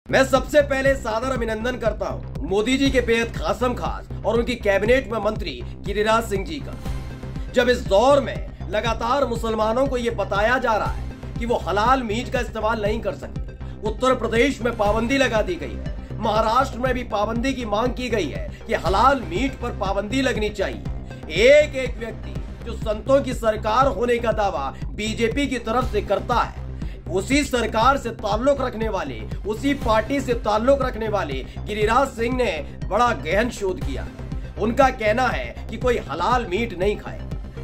मैं सबसे पहले सादर अभिनंदन करता हूं मोदी जी के बेहद खासम खास और उनकी कैबिनेट में मंत्री गिरिराज सिंह जी का। जब इस दौर में लगातार मुसलमानों को यह बताया जा रहा है कि वो हलाल मीट का इस्तेमाल नहीं कर सकते, उत्तर प्रदेश में पाबंदी लगा दी गई है, महाराष्ट्र में भी पाबंदी की मांग की गई है कि हलाल मीट पर पाबंदी लगनी चाहिए। एक एक व्यक्ति जो संतों की सरकार होने का दावा बीजेपी की तरफ से करता है, उसी सरकार से ताल्लुक रखने वाले, उसी पार्टी से ताल्लुक रखने वाले गिरिराज सिंह ने बड़ा गहन शोध किया। उनका कहना है कि कोई हलाल मीट नहीं खाए,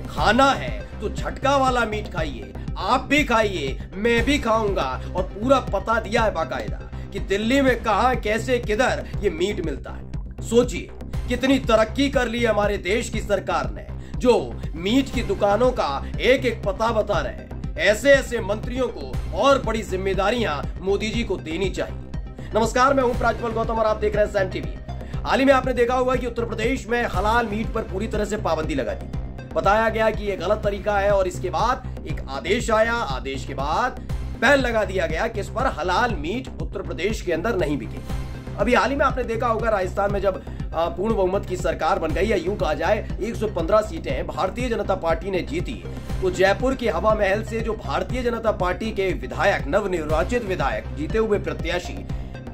खाना है तो झटका वाला मीट खाइए, आप भी खाइए, मैं भी खाऊंगा, और पूरा पता दिया है बाकायदा कि दिल्ली में कहां, कैसे, किधर ये मीट मिलता है। सोचिए कितनी तरक्की कर ली हमारे देश की सरकार ने, जो मीट की दुकानों का एक एक पता बता रहे हैं। ऐसे ऐसे मंत्रियों को और बड़ी जिम्मेदारियां मोदी जी को देनी चाहिए। नमस्कार, मैं हूं प्राजपल गौतम और आप देख रहे हैं सैम टीवी। हाल ही में आपने देखा होगा कि उत्तर प्रदेश में हलाल मीट पर पूरी तरह से पाबंदी लगा दी। बताया गया कि यह गलत तरीका है और इसके बाद एक आदेश आया, आदेश के बाद बैन लगा दिया गया कि इस पर हलाल मीट उत्तर प्रदेश के अंदर नहीं बिकेगा। अभी हाल ही में आपने देखा होगा राजस्थान में जब पूर्ण बहुमत की सरकार बन गई, या यूं कहा जाए 115 सीटें भारतीय जनता पार्टी ने जीती, तो जयपुर के हवा महल से जो भारतीय जनता पार्टी के विधायक, नवनिर्वाचित विधायक, जीते हुए प्रत्याशी,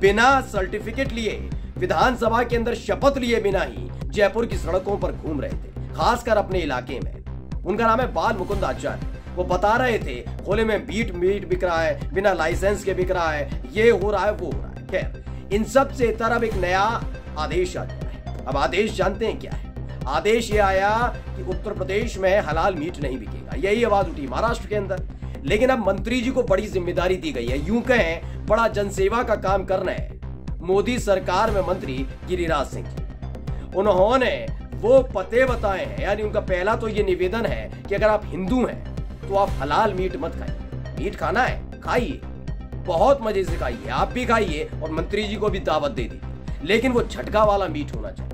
बिना सर्टिफिकेट लिए, विधानसभा के अंदर शपथ लिए बिना ही जयपुर की सड़कों पर घूम रहे थे, खासकर अपने इलाके में। उनका नाम है बाल मुकुंद आचार्य। वो बता रहे थे खोले में मीट बिक रहा है, बिना लाइसेंस के बिक रहा है, ये हो रहा है, वो हो रहा है। खैर, इन सब से तरफ एक नया आदेश आ गया है। अब आदेश जानते हैं क्या है? आदेश ये आया कि उत्तर प्रदेश में हलाल मीट नहीं बिकेगा। यही आवाज उठी महाराष्ट्र के अंदर। लेकिन अब मंत्री जी को बड़ी जिम्मेदारी दी गई है, यूं कहें बड़ा जनसेवा का काम करना है मोदी सरकार में मंत्री गिरिराज सिंह जी। उन्होंने वो पते बताए हैं, यानी उनका पहला तो ये निवेदन है कि अगर आप हिंदू हैं तो आप हलाल मीट मत खाइए। मीट खाना है, खाइए, बहुत मजे से खाइए, आप भी खाइए, और मंत्री जी को भी दावत दे दी, लेकिन वो झटका वाला मीट होना चाहिए।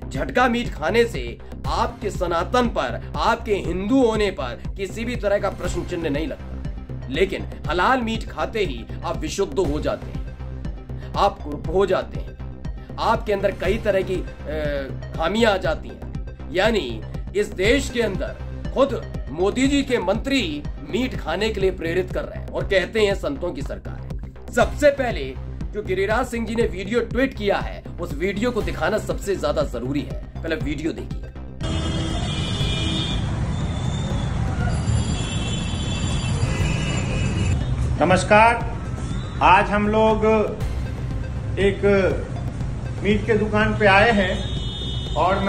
झटका मीट खाने से आपके सनातन पर, आपके हिंदू होने पर किसी भी तरह का प्रश्न चिन्ह नहीं लगता। लेकिन हलाल मीट खाते ही आप विशुद्ध हो जाते हैं, आप हो जाते हैं, आपके अंदर कई तरह की खामियां आ जाती हैं। यानी इस देश के अंदर खुद मोदी जी के मंत्री मीट खाने के लिए प्रेरित कर रहे हैं और कहते हैं संतों की सरकार है। सबसे पहले जो गिरिराज सिंह जी ने वीडियो ट्वीट किया है, उस वीडियो को दिखाना सबसे ज्यादा जरूरी है। पहले वीडियो देखिए। नमस्कार, आज हम लोग एक मीट के दुकान पे आए हैं और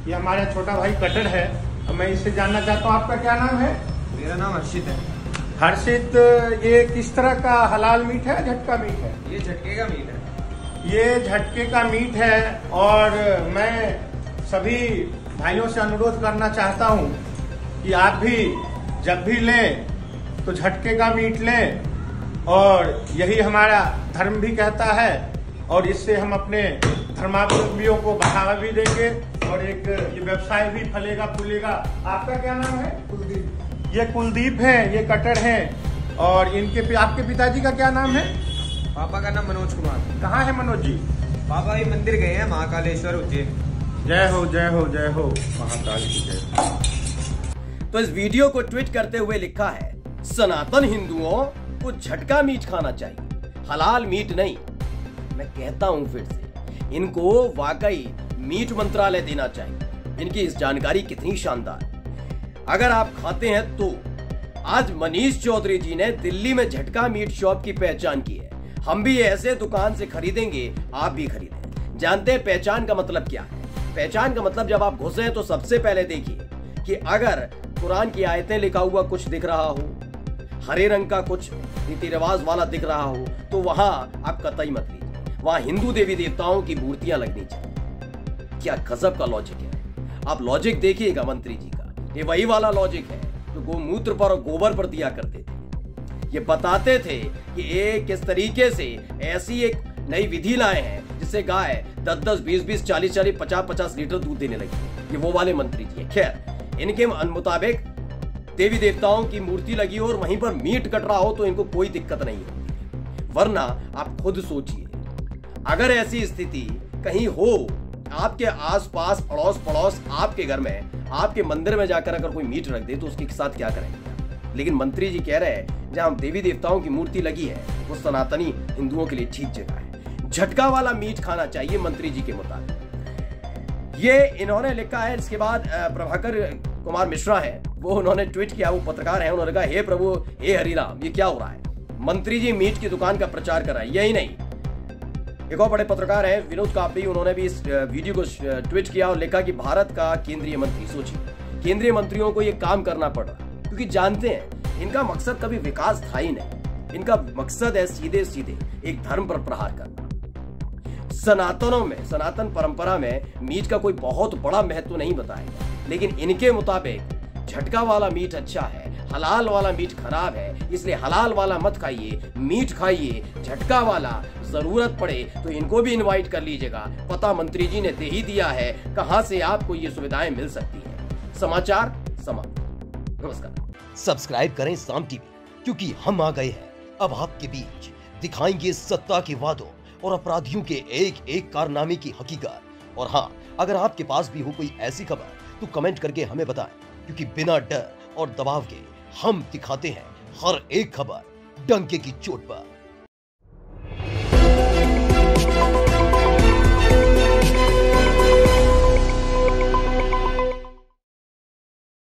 ये हमारा छोटा भाई कटर है। मैं इससे जानना चाहता हूँ, आपका क्या नाम है? मेरा नाम हर्षित है। हर्षित, ये किस तरह का हलाल मीट है, झटका मीट है? ये झटके का मीट है। ये झटके का मीट है और मैं सभी भाइयों से अनुरोध करना चाहता हूँ कि आप भी जब भी लें तो झटके का मीट लें, और यही हमारा धर्म भी कहता है, और इससे हम अपने धर्मावलंबियों को बढ़ावा भी देंगे और एक ये व्यवसाय भी फलेगा फूलेगा। आपका क्या नाम है? कुलदीप। ये कुलदीप है, ये कटर है, और आपके पिताजी का क्या नाम है? पापा का नाम मनोज कुमार। कहाँ है मनोज जी? पापा भी मंदिर गए हैं, महाकालेश्वर उज्जैन। जय हो जय हो जय हो महाकाल की जय। तो इस वीडियो को ट्वीट करते हुए लिखा है, सनातन हिंदुओं को झटका मीट खाना चाहिए, हलाल मीट नहीं। मैं कहता हूं फिर से, इनको वाकई मीट मंत्रालय देना चाहिए। इनकी इस जानकारी कितनी शानदार। अगर आप खाते हैं तो आज मनीष चौधरी जी ने दिल्ली में झटका मीट शॉप की पहचान की है। हम भी ऐसे दुकान से खरीदेंगे, आप भी खरीदें। जानते हैं पहचान का मतलब क्या है? पहचान का मतलब जब आप घुसे तो सबसे पहले देखिए कि अगर कुरान की आयतें लिखा हुआ कुछ दिख रहा हो, हरे रंग का कुछ रीति रिवाज वाला दिख रहा हो, तो वहां आप कतई मत लीजिए। वहां हिंदू देवी देवताओं की मूर्तियां लगनी चाहिए। क्या गजब का लॉजिक है। आप लॉजिक देखिएगा मंत्री जी का, ये वही वाला लॉजिक है जो गोमूत्र पर और गोबर पर दिया करते थे। ये बताते थे कि ये किस तरीके से ऐसी एक नई विधि लाए हैं जिससे गाय 10-10, 20-20, 40-40, 50-50 लीटर दूध देने लगी। ये वो वाले मंत्री जी है। खैर, इनके मुताबिक देवी देवताओं की मूर्ति लगी हो और वहीं पर मीट कट रहा हो तो इनको कोई दिक्कत नहीं होती। वरना आप खुद सोचिए, अगर ऐसी स्थिति कहीं हो, आपके आसपास अड़ोस पड़ोस आपके घर में, आपके मंदिर में जाकर अगर कोई मीट रख दे तो उसके साथ क्या करेंगे? लेकिन मंत्री जी कह रहे हैं जहां देवी देवताओं की मूर्ति लगी है वो सनातनी हिंदुओं के लिए ठीक जगह है, झटका वाला मीट खाना चाहिए मंत्री जी के मुताबिक। ये इन्होंने लिखा है। इसके बाद प्रभाकर कुमार मिश्रा है, वो उन्होंने ट्वीट किया, वो पत्रकार हैं, उन्होंने कहा हे प्रभु हे हरिराम, ये क्या हो रहा है? मंत्री जी मीट की दुकान का प्रचार कर रहा है। यही नहीं, एक और बड़े पत्रकार हैं विनोद कापड़ी, उन्होंने भी इस वीडियो को ट्वीट किया और लिखा कि भारत का केंद्रीय मंत्री, सोचिए केंद्रीय मंत्रियों को ये काम करना पड़ रहा है क्योंकि जानते हैं इनका मकसद कभी विकास था ही नहीं, इनका मकसद है सीधे सीधे एक धर्म पर प्रहार करना। सनातन परंपरा में मीट का कोई बहुत बड़ा महत्व नहीं बताया, लेकिन इनके मुताबिक झटका वाला मीट अच्छा है, हलाल वाला मीट खराब है, इसलिए हलाल वाला मत खाइए, मीट खाइए, झटका वाला जरूरत पड़े तो इनको भी इनवाइट कर लीजिएगा, पता मंत्री जी ने दे ही दिया है, कहां से आपको ये सुविधाएं मिल सकती है। समाचार समाप्त। नमस्कार। सब्सक्राइब करें साम टीवी, क्योंकि हम आ गए हैं अब आपके बीच, दिखाएंगे सत्ता के वादों और अपराधियों के एक एक कारनामे की हकीकत। और हाँ, अगर आपके पास भी हो कोई ऐसी खबर तो कमेंट करके हमें बताएं, क्योंकि बिना डर और दबाव के हम दिखाते हैं हर एक खबर डंके की चोट पर।